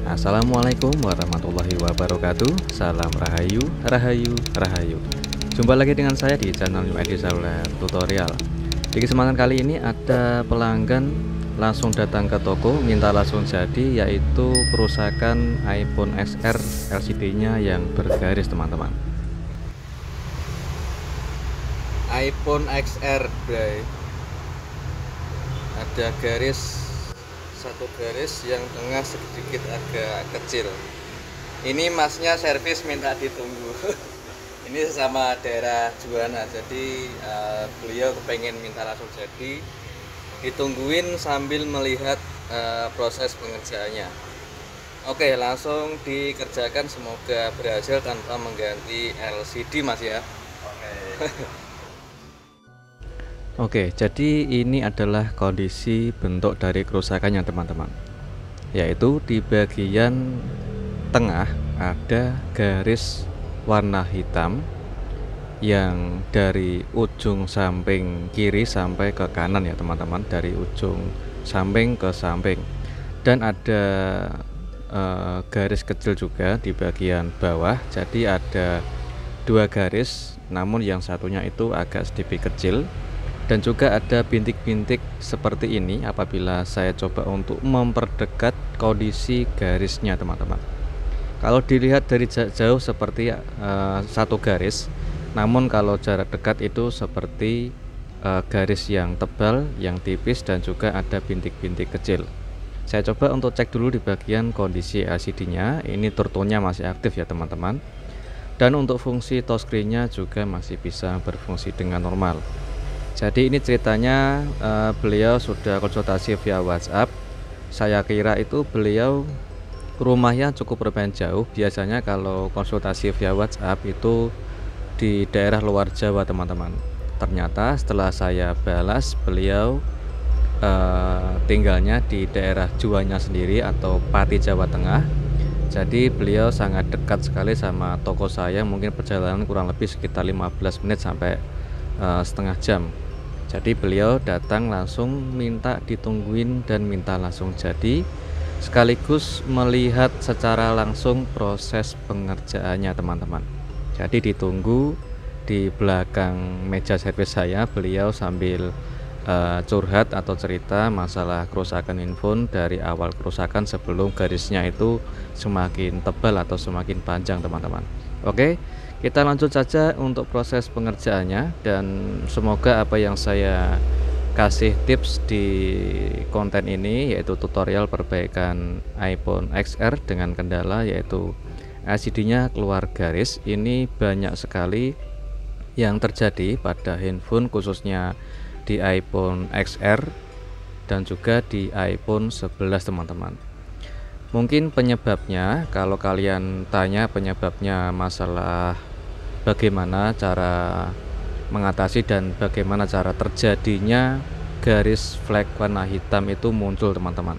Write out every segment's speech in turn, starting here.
Assalamualaikum warahmatullahi wabarakatuh. Salam rahayu, rahayu, rahayu. Jumpa lagi dengan saya di channel New ID Seluler Tutorial. Di kesempatan kali ini ada pelanggan langsung datang ke toko minta langsung jadi, yaitu kerusakan iPhone XR LCD-nya yang bergaris, teman-teman. iPhone XR, bray. Ada satu garis yang tengah sedikit agak kecil. Ini masnya servis minta ditunggu. Ini sama daerah Juwana, jadi beliau kepengen minta langsung jadi, ditungguin sambil melihat proses pengerjaannya. Oke, langsung dikerjakan, semoga berhasil tanpa mengganti LCD, Mas ya. Oke, jadi ini adalah kondisi bentuk dari kerusakannya, teman-teman. Yaitu di bagian tengah ada garis warna hitam yang dari ujung samping kiri sampai ke kanan ya, teman-teman, dari ujung samping ke samping. Dan ada garis kecil juga di bagian bawah. Jadi ada dua garis, namun yang satunya itu agak sedikit kecil. Dan juga ada bintik-bintik seperti ini apabila saya coba untuk memperdekat kondisi garisnya, teman-teman. Kalau dilihat dari jauh seperti satu garis, namun kalau jarak dekat itu seperti garis yang tebal, yang tipis, dan juga ada bintik-bintik kecil. Saya coba untuk cek dulu di bagian kondisi LCD-nya. Ini turtonya masih aktif ya, teman-teman. Dan untuk fungsi touchscreen-nya juga masih bisa berfungsi dengan normal. Jadi ini ceritanya beliau sudah konsultasi via WhatsApp. Saya kira itu beliau rumahnya cukup lumayan jauh. Biasanya kalau konsultasi via WhatsApp itu di daerah luar Jawa, teman-teman. Ternyata setelah saya balas, beliau tinggalnya di daerah Juwana sendiri atau Pati, Jawa Tengah. Jadi beliau sangat dekat sekali sama toko saya, mungkin perjalanan kurang lebih sekitar 15 menit sampai setengah jam. Jadi beliau datang langsung minta ditungguin dan minta langsung jadi, sekaligus melihat secara langsung proses pengerjaannya, teman-teman. Jadi ditunggu di belakang meja servis saya, beliau sambil curhat atau cerita masalah kerusakan handphone dari awal kerusakan sebelum garisnya itu semakin tebal atau semakin panjang, teman-teman. Oke, kita lanjut saja untuk proses pengerjaannya, dan semoga apa yang saya kasih tips di konten ini, yaitu tutorial perbaikan iPhone XR dengan kendala yaitu LCD-nya keluar garis, ini banyak sekali yang terjadi pada handphone, khususnya di iPhone XR dan juga di iPhone 11, teman-teman. Mungkin penyebabnya, kalau kalian tanya penyebabnya masalah bagaimana cara mengatasi dan bagaimana cara terjadinya garis flag warna hitam itu muncul, teman-teman.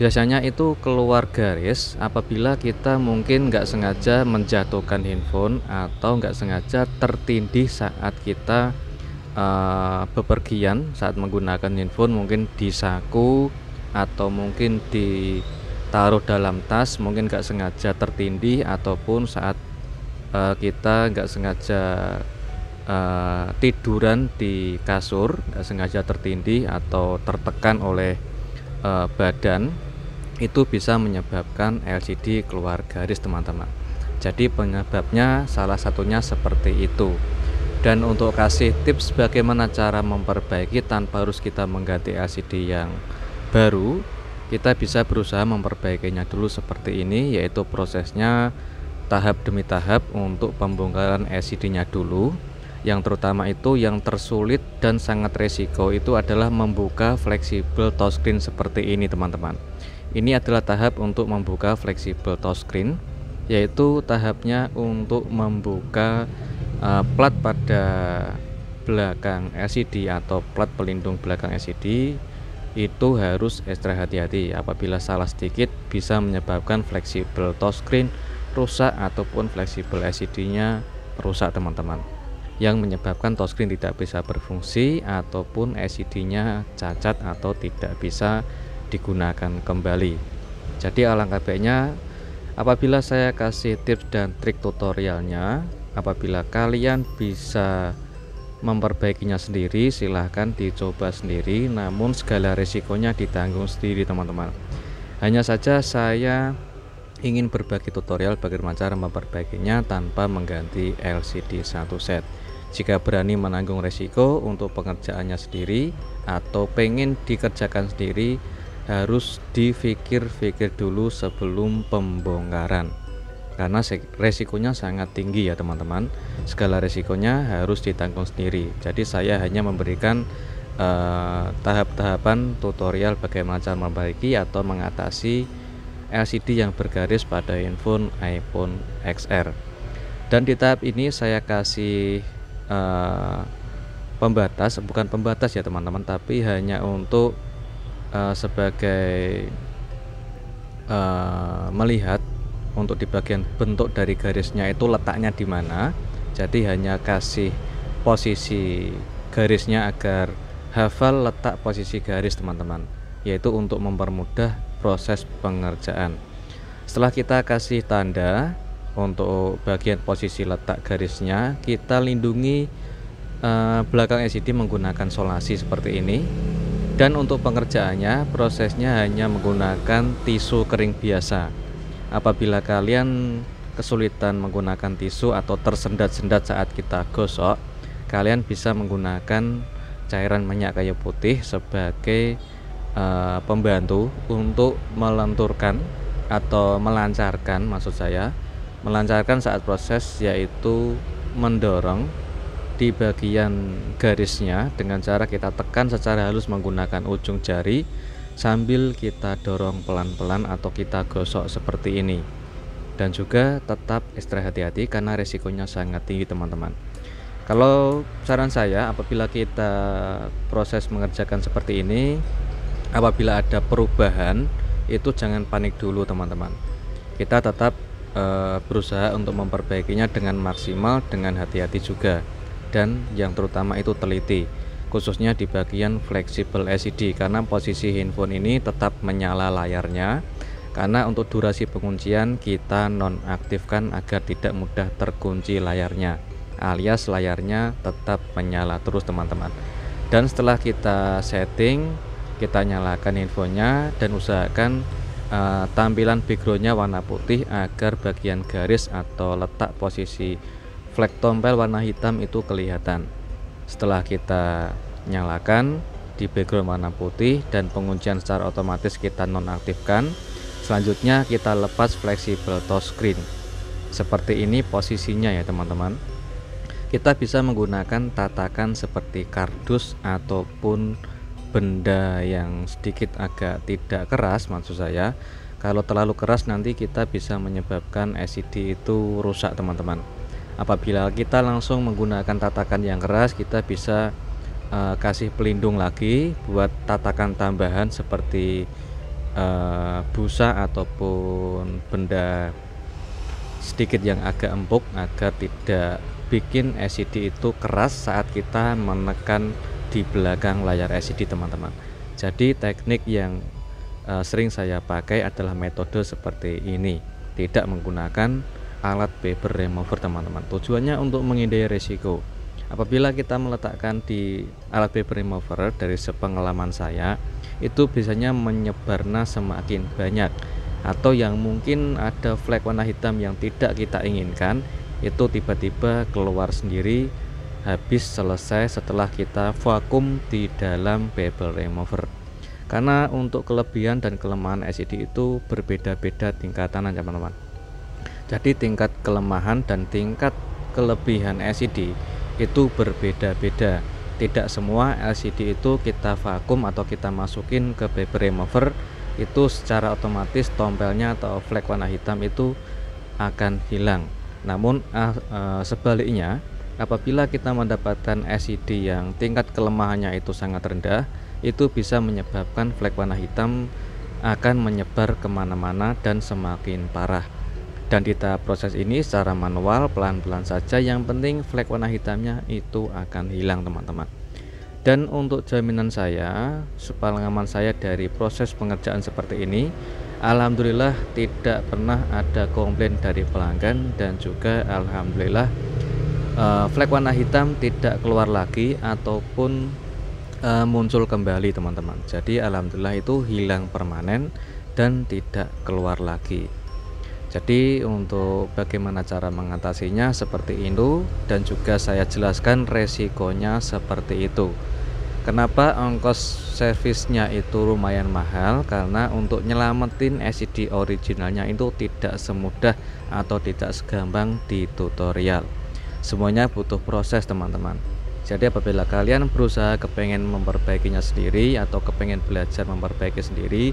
Biasanya itu keluar garis apabila kita mungkin nggak sengaja menjatuhkan handphone atau nggak sengaja tertindih saat kita bepergian, saat menggunakan handphone, mungkin di saku atau mungkin ditaruh dalam tas, mungkin nggak sengaja tertindih, ataupun saat kita nggak sengaja tiduran di kasur, nggak sengaja tertindih atau tertekan oleh badan, itu bisa menyebabkan LCD keluar garis, teman-teman. Jadi penyebabnya salah satunya seperti itu. Dan untuk kasih tips bagaimana cara memperbaiki tanpa harus kita mengganti LCD yang baru, kita bisa berusaha memperbaikinya dulu seperti ini, yaitu prosesnya tahap demi tahap. Untuk pembongkaran LCD-nya dulu, yang terutama itu yang tersulit dan sangat resiko itu adalah membuka fleksibel touchscreen seperti ini, teman-teman. Ini adalah tahap untuk membuka fleksibel touchscreen, yaitu tahapnya untuk membuka plat pada belakang LCD atau plat pelindung belakang LCD. Itu harus ekstra hati-hati, apabila salah sedikit bisa menyebabkan fleksibel touchscreen rusak ataupun fleksibel LCD-nya rusak, teman-teman, yang menyebabkan touchscreen tidak bisa berfungsi ataupun LCD-nya cacat atau tidak bisa digunakan kembali. Jadi alangkah baiknya apabila saya kasih tips dan trik tutorialnya, apabila kalian bisa memperbaikinya sendiri, silahkan dicoba sendiri, namun segala risikonya ditanggung sendiri teman-teman. Hanya saja saya ingin berbagi tutorial bagaimana cara memperbaikinya tanpa mengganti LCD satu set. Jika berani menanggung resiko untuk pengerjaannya sendiri atau pengen dikerjakan sendiri, harus dipikir-pikir dulu sebelum pembongkaran, karena resikonya sangat tinggi ya teman-teman. Segala resikonya harus ditanggung sendiri. Jadi saya hanya memberikan tahap-tahapan tutorial bagaimana cara memperbaiki atau mengatasi LCD yang bergaris pada handphone iPhone XR. Dan di tahap ini saya kasih pembatas, bukan pembatas ya teman-teman, tapi hanya untuk sebagai melihat untuk di bagian bentuk dari garisnya itu letaknya di mana. Jadi hanya kasih posisi garisnya agar hafal letak posisi garis teman-teman, yaitu untuk mempermudah proses pengerjaan. Setelah kita kasih tanda untuk bagian posisi letak garisnya, kita lindungi belakang LCD menggunakan solasi seperti ini. Dan untuk pengerjaannya, prosesnya hanya menggunakan tisu kering biasa. Apabila kalian kesulitan menggunakan tisu atau tersendat-sendat saat kita gosok, kalian bisa menggunakan cairan minyak kayu putih sebagai pembantu untuk melenturkan atau melancarkan, maksud saya melancarkan saat proses, yaitu mendorong di bagian garisnya dengan cara kita tekan secara halus menggunakan ujung jari sambil kita dorong pelan-pelan atau kita gosok seperti ini. Dan juga tetap ekstra hati-hati karena resikonya sangat tinggi teman-teman. Kalau saran saya, apabila kita proses mengerjakan seperti ini, apabila ada perubahan itu jangan panik dulu teman-teman. Kita tetap berusaha untuk memperbaikinya dengan maksimal, dengan hati-hati juga, dan yang terutama itu teliti, khususnya di bagian fleksibel LCD, karena posisi handphone ini tetap menyala layarnya, karena untuk durasi penguncian kita nonaktifkan agar tidak mudah terkunci layarnya, alias layarnya tetap menyala terus teman-teman. Dan setelah kita setting, kita nyalakan handphonenya dan usahakan tampilan backgroundnya warna putih agar bagian garis atau letak posisi flag tombol warna hitam itu kelihatan. Setelah kita nyalakan di background warna putih dan penguncian secara otomatis kita nonaktifkan, selanjutnya kita lepas fleksibel touchscreen. Seperti ini posisinya ya teman-teman. Kita bisa menggunakan tatakan seperti kardus ataupun benda yang sedikit agak tidak keras, maksud saya. Kalau terlalu keras nanti kita bisa menyebabkan LCD itu rusak teman-teman. Apabila kita langsung menggunakan tatakan yang keras, kita bisa kasih pelindung lagi buat tatakan tambahan seperti busa ataupun benda sedikit yang agak empuk agar tidak bikin LCD itu keras saat kita menekan di belakang layar LCD teman-teman. Jadi teknik yang sering saya pakai adalah metode seperti ini, tidak menggunakan alat paper remover teman-teman. Tujuannya untuk menghindari risiko. Apabila kita meletakkan di alat paper remover, dari sepengalaman saya itu biasanya menyebarnya semakin banyak, atau yang mungkin ada flag warna hitam yang tidak kita inginkan itu tiba-tiba keluar sendiri habis selesai setelah kita vakum di dalam paper remover. Karena untuk kelebihan dan kelemahan LCD itu berbeda-beda tingkatan teman-teman. Jadi tingkat kelemahan dan tingkat kelebihan LCD itu berbeda-beda. Tidak semua LCD itu kita vakum atau kita masukin ke paper remover itu secara otomatis tombelnya atau flag warna hitam itu akan hilang. Namun sebaliknya, apabila kita mendapatkan LCD yang tingkat kelemahannya itu sangat rendah, itu bisa menyebabkan flag warna hitam akan menyebar kemana-mana dan semakin parah. Dan di tahap proses ini secara manual pelan-pelan saja, yang penting flag warna hitamnya itu akan hilang teman-teman. Dan untuk jaminan saya, sepengalaman saya dari proses pengerjaan seperti ini, Alhamdulillah tidak pernah ada komplain dari pelanggan, dan juga alhamdulillah flek warna hitam tidak keluar lagi ataupun muncul kembali teman-teman. Jadi alhamdulillah itu hilang permanen dan tidak keluar lagi. Jadi untuk bagaimana cara mengatasinya seperti itu, dan juga saya jelaskan resikonya seperti itu. Kenapa ongkos servisnya itu lumayan mahal? Karena untuk nyelamatin LCD originalnya itu tidak semudah atau tidak segampang di tutorial. Semuanya butuh proses teman-teman. Jadi apabila kalian berusaha kepengen memperbaikinya sendiri atau kepengen belajar memperbaiki sendiri,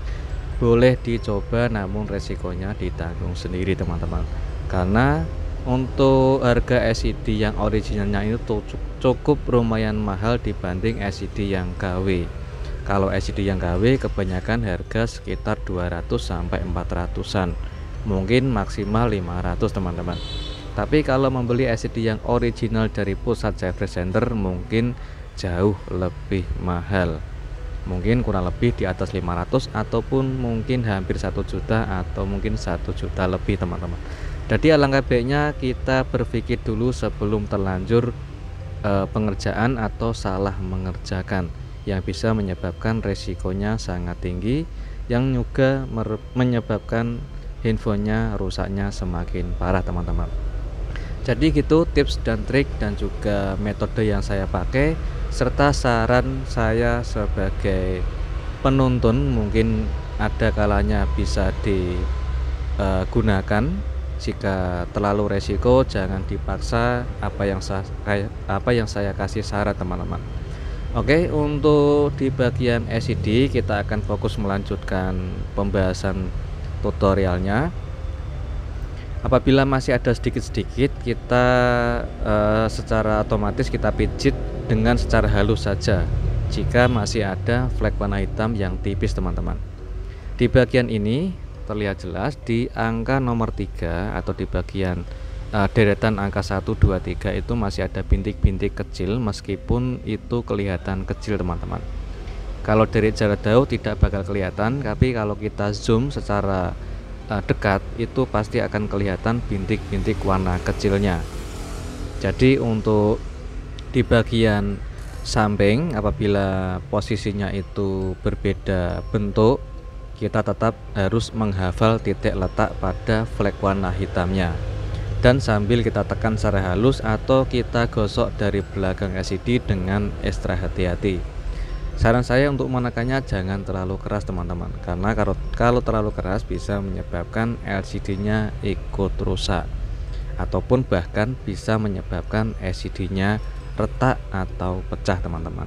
boleh dicoba, namun resikonya ditanggung sendiri teman-teman. Karena untuk harga LCD yang originalnya itu cukup lumayan mahal dibanding LCD yang KW. Kalau LCD yang KW kebanyakan harga sekitar 200 sampai 400-an, mungkin maksimal 500 teman-teman. Tapi kalau membeli LCD yang original dari pusat service center mungkin jauh lebih mahal, mungkin kurang lebih di atas 500 ataupun mungkin hampir 1 juta atau mungkin 1 juta lebih teman-teman. Jadi alangkah baiknya kita berpikir dulu sebelum terlanjur pengerjaan atau salah mengerjakan, yang bisa menyebabkan resikonya sangat tinggi, yang juga menyebabkan handphonenya rusaknya semakin parah teman-teman. Jadi gitu tips dan trik dan juga metode yang saya pakai, serta saran saya sebagai penuntun, mungkin ada kalanya bisa digunakan. Jika terlalu resiko jangan dipaksa, apa yang saya kasih saran teman-teman. Oke, untuk di bagian LCD kita akan fokus melanjutkan pembahasan tutorialnya. Apabila masih ada sedikit-sedikit, kita secara otomatis kita pijit dengan secara halus saja jika masih ada flek warna hitam yang tipis teman-teman. Di bagian ini terlihat jelas di angka nomor 3 atau di bagian deretan angka 1, 2, 3 itu masih ada bintik-bintik kecil, meskipun itu kelihatan kecil teman-teman. Kalau dari jarak jauh tidak bakal kelihatan, tapi kalau kita zoom secara dekat itu pasti akan kelihatan bintik-bintik warna kecilnya. Jadi untuk di bagian samping apabila posisinya itu berbeda bentuk, kita tetap harus menghafal titik letak pada flek warna hitamnya, dan sambil kita tekan secara halus atau kita gosok dari belakang LCD dengan ekstra hati-hati. Saran saya untuk menekannya jangan terlalu keras teman-teman, karena kalau terlalu keras bisa menyebabkan LCD-nya ikut rusak, ataupun bahkan bisa menyebabkan LCD-nya retak atau pecah teman-teman.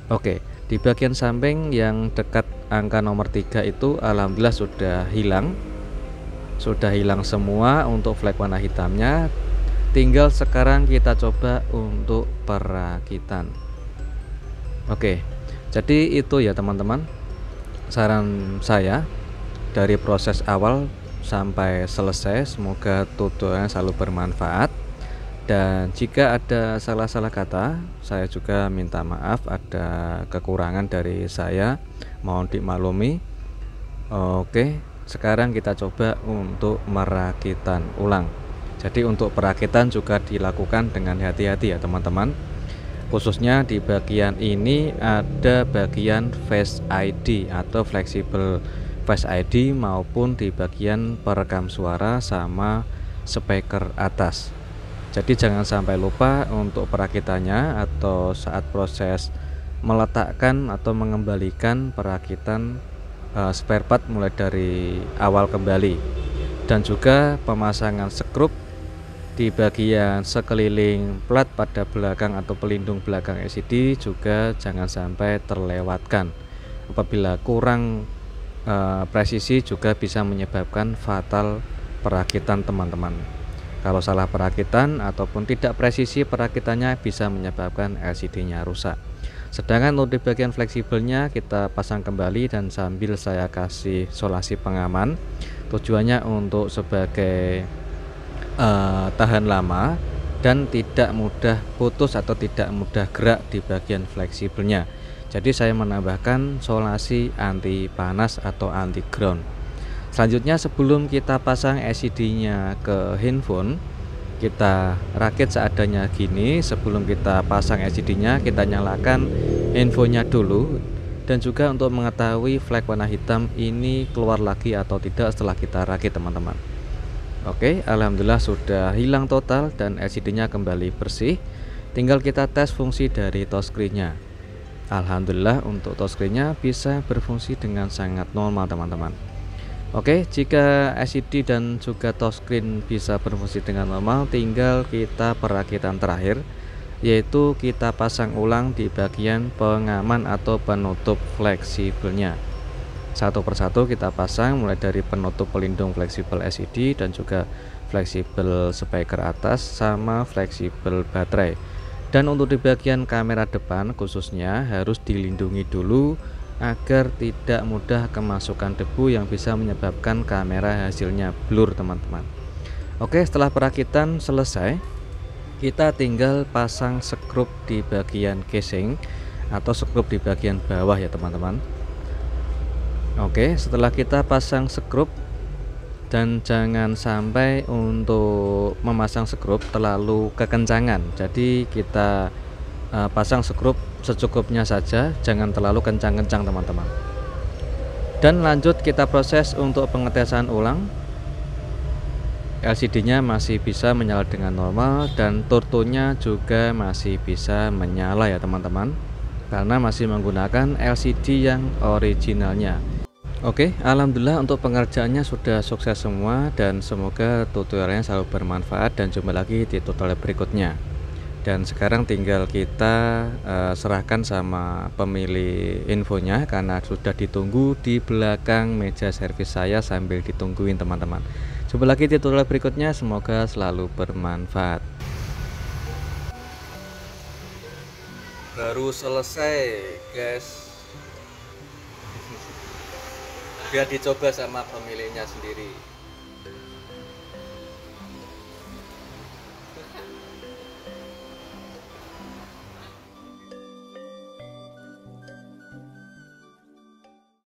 Oke, di bagian samping yang dekat angka nomor 3 itu alhamdulillah sudah hilang semua untuk flek warna hitamnya. Tinggal sekarang kita coba untuk perakitan. Oke, jadi itu ya teman-teman saran saya dari proses awal sampai selesai. Semoga tutorialnya selalu bermanfaat, dan jika ada salah-salah kata saya juga minta maaf, ada kekurangan dari saya, mohon dimaklumi. Oke, sekarang kita coba untuk merakitan ulang. Jadi untuk perakitan juga dilakukan dengan hati-hati ya teman-teman. Khususnya di bagian ini ada bagian Face ID atau fleksibel Face ID, maupun di bagian perekam suara sama speaker atas. Jadi jangan sampai lupa untuk perakitannya atau saat proses meletakkan atau mengembalikan perakitan spare part mulai dari awal kembali, dan juga pemasangan skrup di bagian sekeliling plat pada belakang atau pelindung belakang LCD juga jangan sampai terlewatkan. Apabila kurang presisi juga bisa menyebabkan fatal perakitan teman-teman. Kalau salah perakitan ataupun tidak presisi perakitannya bisa menyebabkan LCD-nya rusak. Sedangkan untuk di bagian fleksibelnya kita pasang kembali, dan sambil saya kasih solasi pengaman, tujuannya untuk sebagai tahan lama dan tidak mudah putus atau tidak mudah gerak di bagian fleksibelnya. Jadi saya menambahkan solasi anti panas atau anti ground. Selanjutnya sebelum kita pasang LCD-nya ke handphone, kita rakit seadanya gini. Sebelum kita pasang LCD-nya, kita nyalakan handphonenya dulu. Dan juga untuk mengetahui flag warna hitam ini keluar lagi atau tidak setelah kita rakit, teman-teman. Oke, alhamdulillah sudah hilang total dan LCD-nya kembali bersih. Tinggal kita tes fungsi dari touchscreen-nya. Alhamdulillah untuk touchscreen-nya bisa berfungsi dengan sangat normal, teman-teman. Oke, jika LCD dan juga touchscreen bisa berfungsi dengan normal, tinggal kita perakitan terakhir, yaitu kita pasang ulang di bagian pengaman atau penutup fleksibelnya. Satu persatu kita pasang, mulai dari penutup pelindung fleksibel LCD dan juga fleksibel speaker atas sama fleksibel baterai. Dan untuk di bagian kamera depan khususnya harus dilindungi dulu agar tidak mudah kemasukan debu yang bisa menyebabkan kamera hasilnya blur, teman-teman. Oke, setelah perakitan selesai, kita tinggal pasang skrup di bagian casing atau skrup di bagian bawah ya, teman-teman. Oke, setelah kita pasang skrup, dan jangan sampai untuk memasang skrup terlalu kekencangan. Jadi kita pasang skrup secukupnya saja, jangan terlalu kencang-kencang, teman-teman. Dan lanjut kita proses untuk pengetesan ulang. LCD-nya masih bisa menyala dengan normal dan turtonya juga masih bisa menyala ya, teman-teman, karena masih menggunakan LCD yang originalnya. Oke, alhamdulillah untuk pengerjaannya sudah sukses semua dan semoga tutorialnya selalu bermanfaat dan jumpa lagi di tutorial berikutnya. Dan sekarang tinggal kita serahkan sama pemilik infonya karena sudah ditunggu di belakang meja servis saya sambil ditungguin, teman-teman. Jumpa lagi di tutorial berikutnya, semoga selalu bermanfaat. Baru selesai, guys. Biar dicoba sama pemiliknya sendiri.